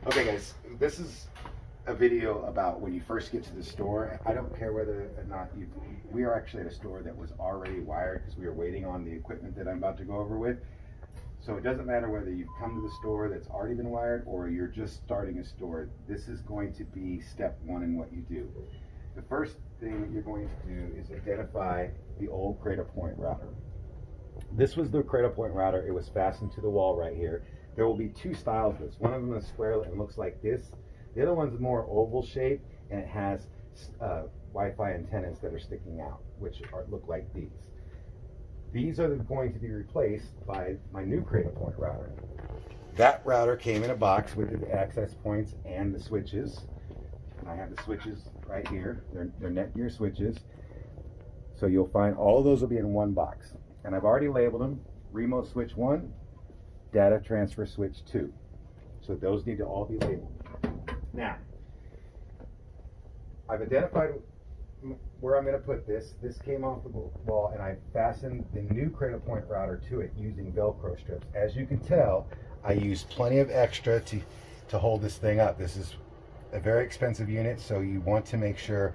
Okay guys, this is a video about when you first get to the store. I don't care whether or not we are actually at a store that was already wired because we are waiting on the equipment that I'm about to go over with. So it doesn't matter whether you've come to the store that's already been wired or you're just starting a store. This is going to be step one in what you do. The first thing that you're going to do is identify the old Cradlepoint router. This was the Cradlepoint router. It was fastened to the wall right here. There will be two styles of this. One of them is square and looks like this. The other one's more oval shape, and it has Wi-Fi antennas that are sticking out, which look like these. These are going to be replaced by my new Cradlepoint router. That router came in a box with the access points and the switches. And I have the switches right here. They're Netgear switches. So you'll find all of those will be in one box. And I've already labeled them: remote switch 1, data transfer switch 2. So those need to all be labeled. Now, I've identified where I'm going to put this. This came off the wall, and I fastened the new Cradlepoint router to it using Velcro strips. As you can tell, I used plenty of extra to hold this thing up. This is a very expensive unit, so you want to make sure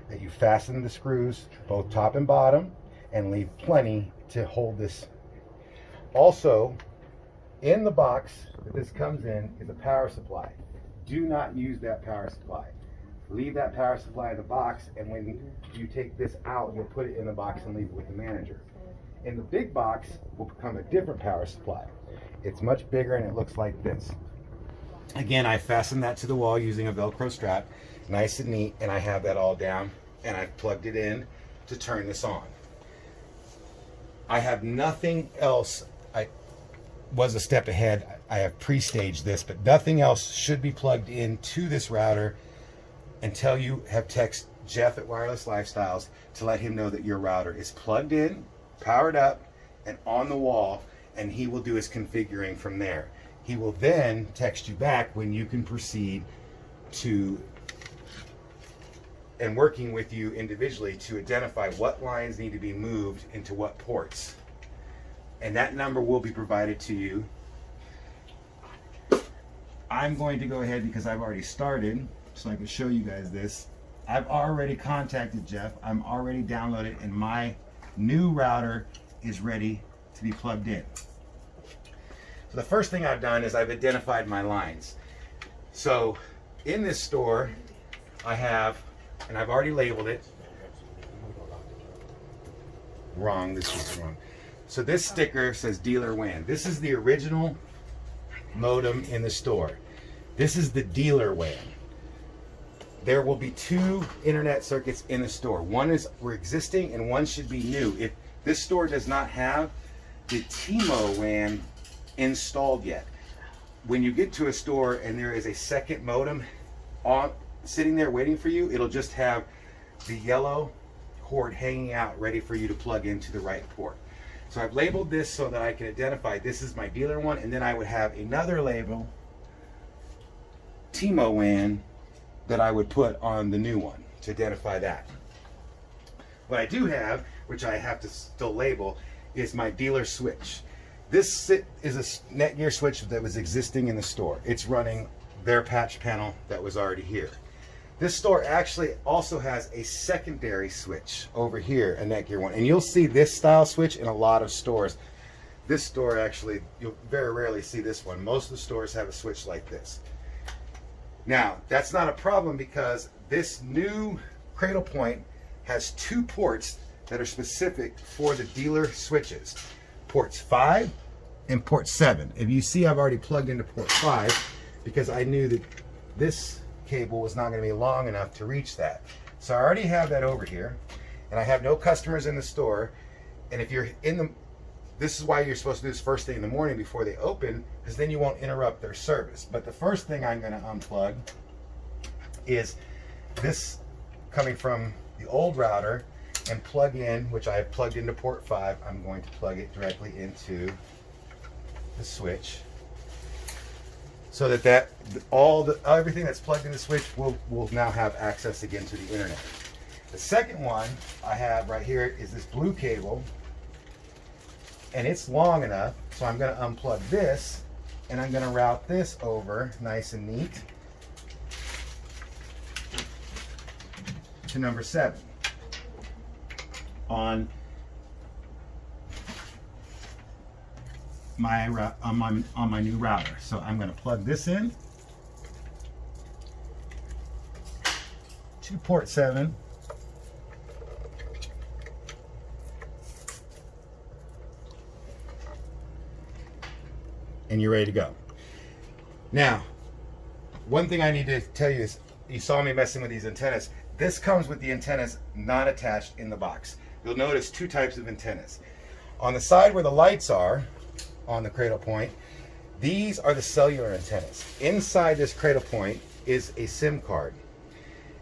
that you fasten the screws both top and bottom and leave plenty to hold this. Also, in the box that this comes in is a power supply. Do not use that power supply. Leave that power supply in the box, and when you take this out, you'll put it in the box and leave it with the manager. In the big box will become a different power supply. It's much bigger and it looks like this. Again, I fastened that to the wall using a Velcro strap, nice and neat, and I have that all down, and I've plugged it in to turn this on. I have nothing else. I was a step ahead. I have pre-staged this, but nothing else should be plugged into this router until you have texted Jeff at Wireless Lifestyles to let him know that your router is plugged in, powered up, and on the wall, and he will do his configuring from there. He will then text you back when you can proceed to and working with you individually to identify what lines need to be moved into what ports. And that number will be provided to you. I'm going to go ahead, because I've already started, so I can show you guys this. I've already contacted Jeff. I'm already downloaded, and my new router is ready to be plugged in. So the first thing I've done is I've identified my lines. So in this store, I have, and I've already labeled it. Wrong, this is wrong. So this sticker says dealer WAN. This is the original modem in the store. This is the dealer WAN. There will be two internet circuits in the store. One is existing and one should be new. If this store does not have the T-Mo WAN installed yet, when you get to a store and there is a second modem sitting there waiting for you, it'll just have the yellow cord hanging out ready for you to plug into the right port. So I've labeled this so that I can identify this is my dealer one, and then I would have another label, T-Mo WAN, that I would put on the new one to identify that. What I do have, which I have to still label, is my dealer switch. This is a Netgear switch that was existing in the store. It's running their patch panel that was already here. This store actually also has a secondary switch over here, a Netgear one. And you'll see this style switch in a lot of stores. This store actually, you'll very rarely see this one. Most of the stores have a switch like this. Now, that's not a problem because this new Cradlepoint has two ports that are specific for the dealer switches. Ports 5 and port 7. If you see, I've already plugged into port 5 because I knew that this cable was not going to be long enough to reach that. So I already have that over here, and I have no customers in the store. And if you're in the, this is why you're supposed to do this first thing in the morning before they open, because then you won't interrupt their service. But the first thing I'm going to unplug is this coming from the old router and plug in, which I have plugged into port 5. I'm going to plug it directly into the switch so that everything that's plugged in the switch will now have access again to the internet. The second one I have right here is this blue cable, and it's long enough, so I'm going to unplug this and I'm going to route this over nice and neat to number 7 on my new router. So I'm going to plug this in to port 7. And you're ready to go. Now, one thing I need to tell you is, you saw me messing with these antennas. This comes with the antennas not attached in the box. You'll notice 2 types of antennas. On the side where the lights are, on the cradle point, these are the cellular antennas. Inside this cradle point is a SIM card.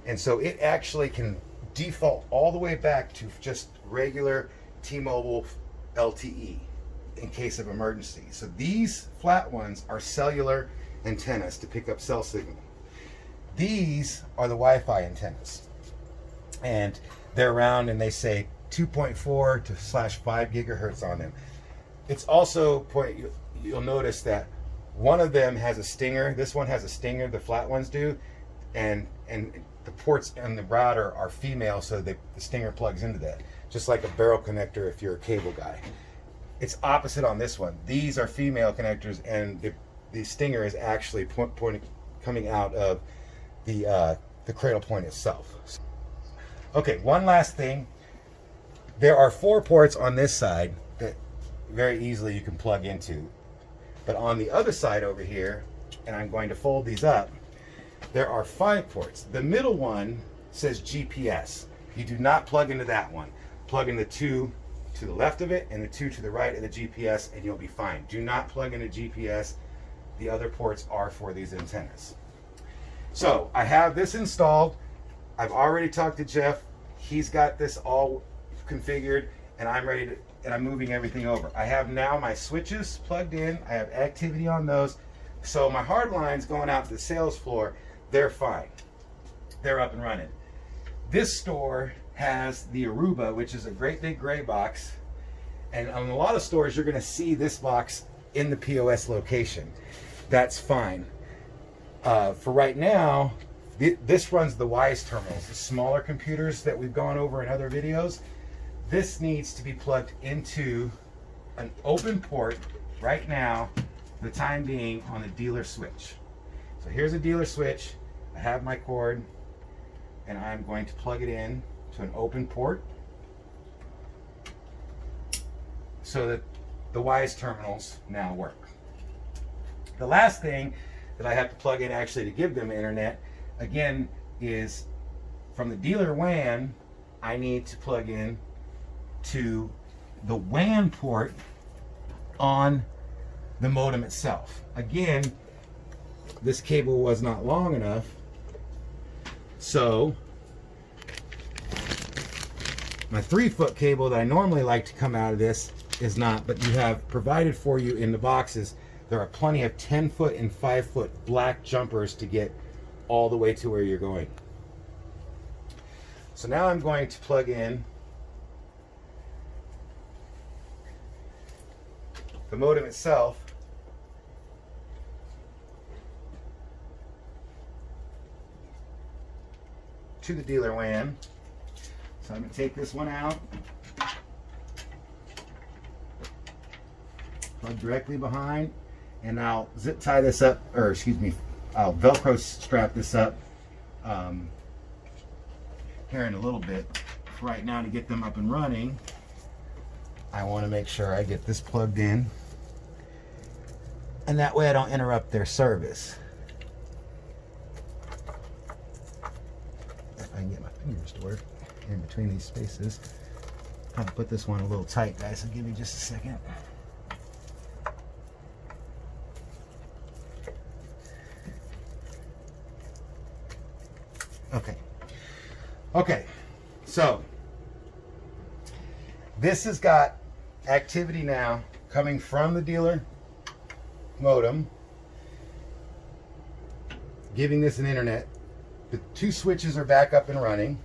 And so it actually can default all the way back to just regular T-Mobile LTE in case of emergency. So these flat ones are cellular antennas to pick up cell signal. These are the Wi-Fi antennas, and they're round and they say 2.4 to /5 gigahertz on them. It's also you'll notice that one of them has a stinger. This one has a stinger, the flat ones do, and the ports and the router are female, so the stinger plugs into that, just like a barrel connector if you're a cable guy. It's opposite on this one. These are female connectors, and the stinger is actually coming out of the cradle point itself. Okay, one last thing. There are 4 ports on this side that very easily you can plug into. But on the other side over here, and I'm going to fold these up, there are 5 ports. The middle one says GPS. You do not plug into that one. Plug in the 2 to the left of it and the 2 to the right of the GPS, and you'll be fine. Do not plug into GPS. The other ports are for these antennas. So I have this installed. I've already talked to Jeff. He's got this all configured, and I'm ready to, and I'm moving everything over. I have now my switches plugged in. I have activity on those. So my hard lines going out to the sales floor, they're fine. They're up and running. This store has the Aruba, which is a great big gray box, and on a lot of stores you're going to see this box in the POS location. That's fine. For right now, this runs the WISE terminals, the smaller computers that we've gone over in other videos. This needs to be plugged into an open port right now, for the time being, on the dealer switch. So here's a dealer switch. I have my cord, and I'm going to plug it in to an open port so that the WISE terminals now work. The last thing that I have to plug in actually to give them internet, again, is from the dealer WAN, I need to plug in to the WAN port on the modem itself. Again, this cable was not long enough, so my 3-foot cable that I normally like to come out of this is not, but you have provided for you in the boxes. There are plenty of 10-foot and 5-foot black jumpers to get all the way to where you're going. So now I'm going to plug in the modem itself to the dealer WAN. So I'm going to take this one out, plug directly behind, and I'll zip tie this up, or excuse me, I'll Velcro strap this up here in a little bit. Right now, to get them up and running, I want to make sure I get this plugged in, and that way I don't interrupt their service. If I can get my fingers to work in between these spaces. I'll put this one a little tight, guys, so give me just a second. Okay, so this has got activity now coming from the dealer modem, giving this an internet. The 2 switches are back up and running,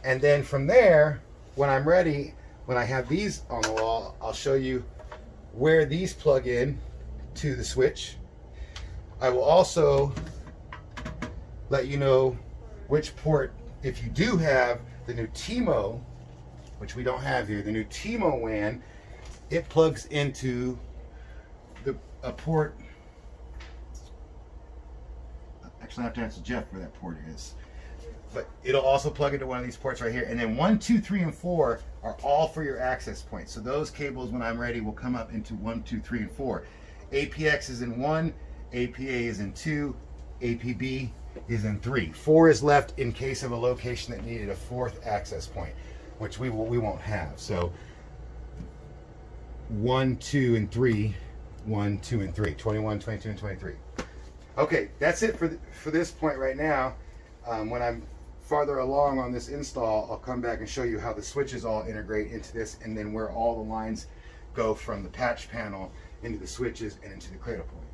and then from there, when I'm ready, when I have these on the wall, I'll show you where these plug in to the switch I will also let you know which port, if you do have the new T-Mo, which we don't have here, the new T-Mo WAN, it plugs into a port. Actually, I have to ask Jeff where that port is. But it'll also plug into one of these ports right here. And then 1, 2, 3, and 4 are all for your access points. So those cables, when I'm ready, will come up into 1, 2, 3, and 4. APX is in 1, APA is in 2, APB is in 3. 4 is left in case of a location that needed a 4th access point, which we won't have. So 1, 2, and 3, 1, 2, and 3, 21, 22, and 23. Okay, that's it for this point right now. When I'm farther along on this install, I'll come back and show you how the switches all integrate into this, and then where all the lines go from the patch panel into the switches and into the cradle point.